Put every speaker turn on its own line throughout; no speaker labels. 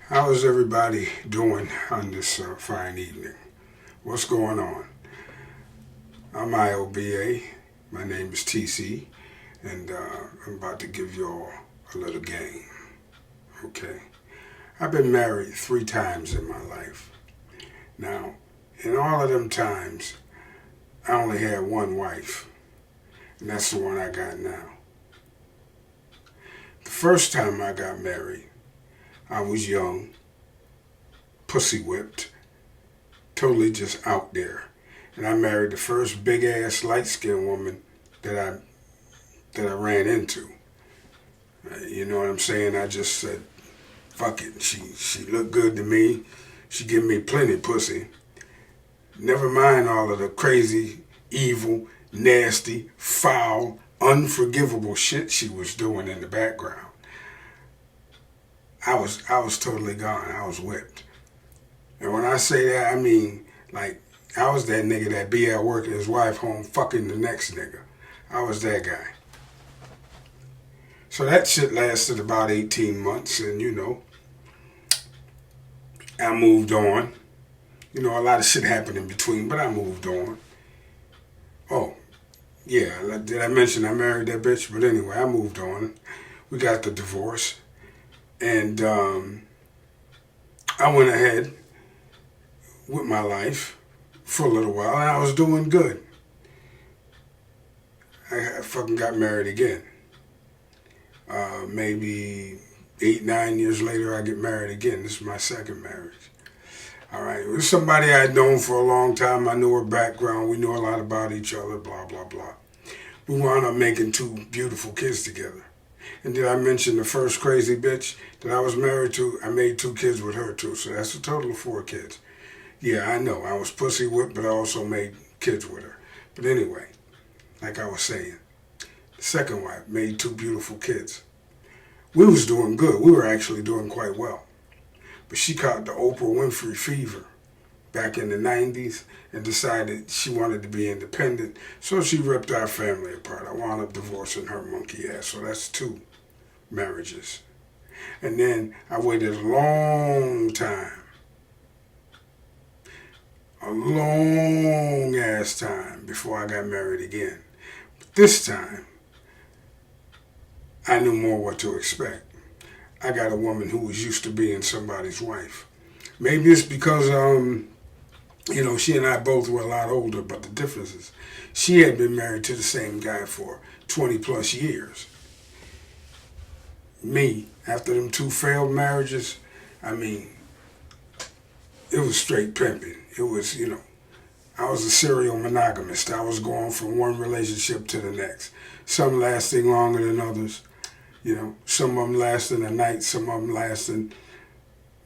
How is everybody doing on this fine evening? What's going on? I'm IOBA. My name is TC, and I'm about to give you all a little game. Okay. I've been married 3 times in my life. Now, in all of them times, I only had one wife, and that's the one I got now. The first time I got married, I was young, pussy whipped, totally just out there. And I married the first big ass light skinned woman that I ran into. You know what I'm saying? I just said, fuck it. She looked good to me. She gave me plenty pussy. Never mind all of the crazy, evil, nasty, foul, unforgivable shit she was doing in the background. I was totally gone. I was whipped. And when I say that, I mean, like, I was that nigga that be at work and his wife home fucking the next nigga. I was that guy. So that shit lasted about 18 months, and I moved on. A lot of shit happened in between, but I moved on. Oh, yeah, did I mention I married that bitch? But anyway, I moved on. We got the divorce, and I went ahead with my life for a little while, and I was doing good. I fucking got married again. Maybe 8, 9 years later, I get married again. This is my second marriage. All right, it was somebody I'd known for a long time. I knew her background. We knew a lot about each other, blah, blah, blah. We wound up making 2 beautiful kids together. And did I mention the first crazy bitch that I was married to? I made 2 kids with her, too, so that's a total of 4 kids. Yeah, I know. I was pussy whipped, but I also made kids with her. But anyway, like I was saying, the second wife made 2 beautiful kids. We was doing good. We were actually doing quite well. But she caught the Oprah Winfrey fever back in the 90s and decided she wanted to be independent. So she ripped our family apart. I wound up divorcing her monkey ass. So that's 2 marriages. And then I waited a long time. A long ass time before I got married again. But this time, I knew more what to expect. I got a woman who was used to being somebody's wife. Maybe it's because, she and I both were a lot older, but the difference is she had been married to the same guy for 20 plus years. Me, after them 2 failed marriages, it was straight pimping. It was, I was a serial monogamist. I was going from one relationship to the next. Some lasting longer than others. Some of them lasting a night, some of them lasting,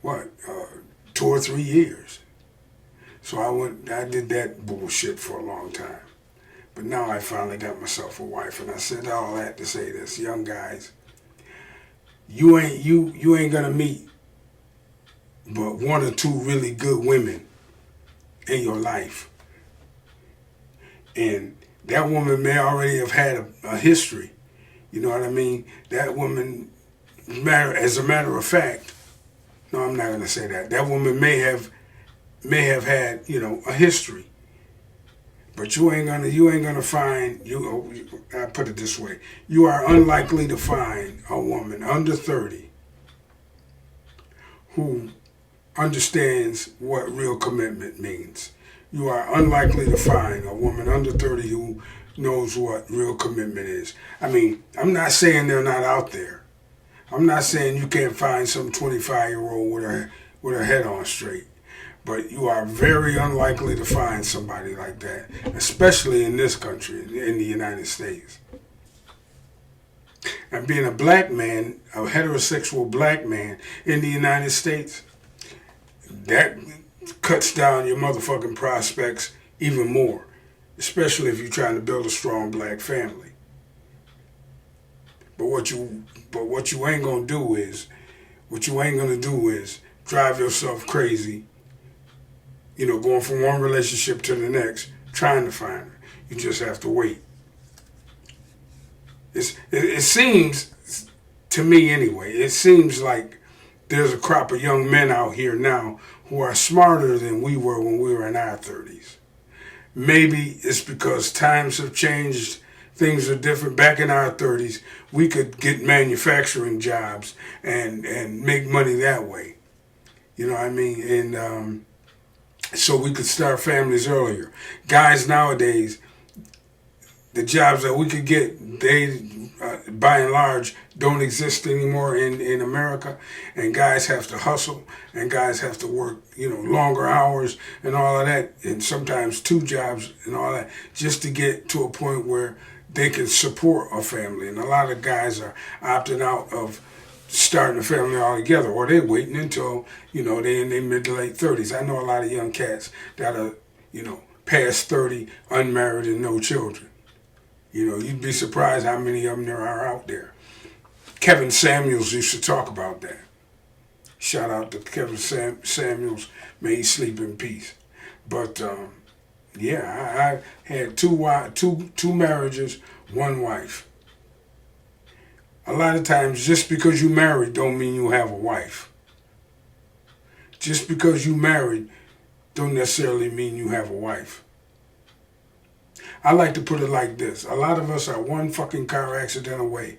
2 or 3 years. So I did that bullshit for a long time. But now I finally got myself a wife, and I said all that to say this, young guys, you ain't gonna meet but 1 or 2 really good women in your life. And that woman may already have had a history. You know what I mean? That woman, as a matter of fact, no, I'm not going to say that. That woman may have had, a history. But you ain't gonna find, I put it this way, you are unlikely to find a woman under 30 who understands what real commitment means. You are unlikely to find a woman under 30 who knows what real commitment is. I'm not saying they're not out there. I'm not saying you can't find some 25-year-old with her head on straight. But you are very unlikely to find somebody like that, especially in this country, in the United States. And being a black man, a heterosexual black man in the United States, that cuts down your motherfucking prospects even more. Especially if you're trying to build a strong black family. But what you ain't gonna do is drive yourself crazy, going from one relationship to the next, trying to find her. You just have to wait. It seems, to me anyway, it seems like there's a crop of young men out here now who are smarter than we were when we were in our 30s. Maybe it's because times have changed, things are different. Back in our 30s, we could get manufacturing jobs and make money that way. You know what I mean? And so we could start families earlier. Guys nowadays, the jobs that we could get, they, by and large, don't exist anymore in America. And guys have to hustle, and guys have to work, longer hours and all of that, and sometimes 2 jobs and all that, just to get to a point where they can support a family. And a lot of guys are opting out of starting a family altogether, or they're waiting until, they're in their mid to late 30s. I know a lot of young cats that are, past 30, unmarried and no children. You'd be surprised how many of them there are out there. Kevin Samuels used to talk about that. Shout out to Kevin Samuels. May he sleep in peace. But, I had two marriages, 1 wife. A lot of times, just because you married don't mean you have a wife. Just because you married don't necessarily mean you have a wife. I like to put it like this. A lot of us are 1 fucking car accident away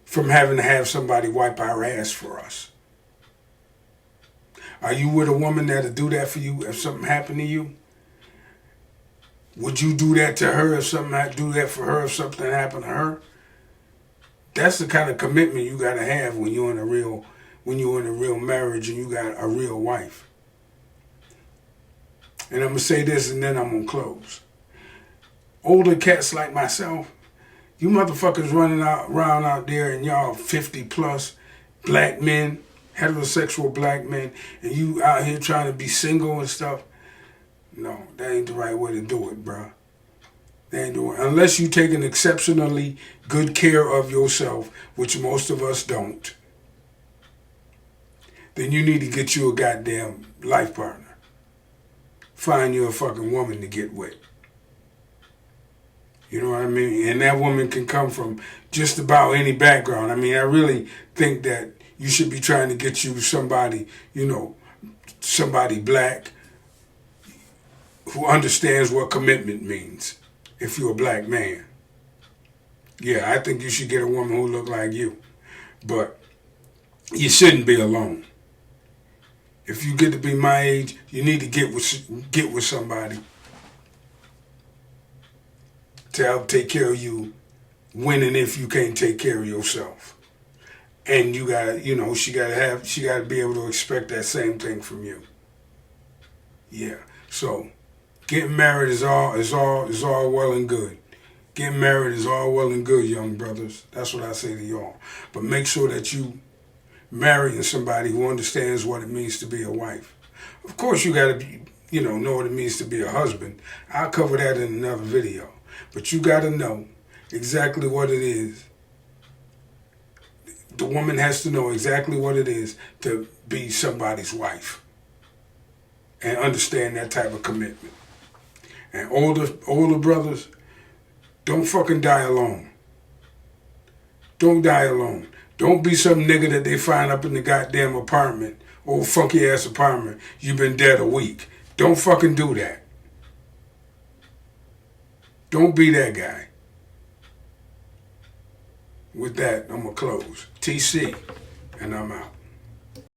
from having to have somebody wipe our ass for us. Are you with a woman that'll do that for you if something happened to you? Would you do that to her if do that for her if something happened to her? That's the kind of commitment you gotta have when you're in a real marriage and you got a real wife. And I'm gonna say this and then I'm gonna close. Older cats like myself, you motherfuckers running around out there and y'all 50 plus black men, heterosexual black men, and you out here trying to be single and stuff. No, that ain't the right way to do it, bro. That ain't doing it. Unless you taking exceptionally good care of yourself, which most of us don't, then you need to get you a goddamn life partner. Find you a fucking woman to get with. You know what I mean? And that woman can come from just about any background. I mean, I really think that you should be trying to get you somebody, somebody black who understands what commitment means if you're a black man. Yeah, I think you should get a woman who look like you. But you shouldn't be alone. If you get to be my age, you need to get with somebody to help take care of you when and if you can't take care of yourself. And you gotta, she gotta be able to expect that same thing from you. Yeah. So getting married is all well and good. Getting married is all well and good, young brothers. That's what I say to y'all. But make sure that you marrying somebody who understands what it means to be a wife. Of course, you gotta be, know what it means to be a husband. I'll cover that in another video. But you got to know exactly what it is. The woman has to know exactly what it is to be somebody's wife and understand that type of commitment. And older brothers, don't fucking die alone. Don't die alone. Don't be some nigga that they find up in the goddamn apartment, old funky ass apartment. You've been dead a week. Don't fucking do that. Don't be that guy. With that, I'm going to close. TC, and I'm out.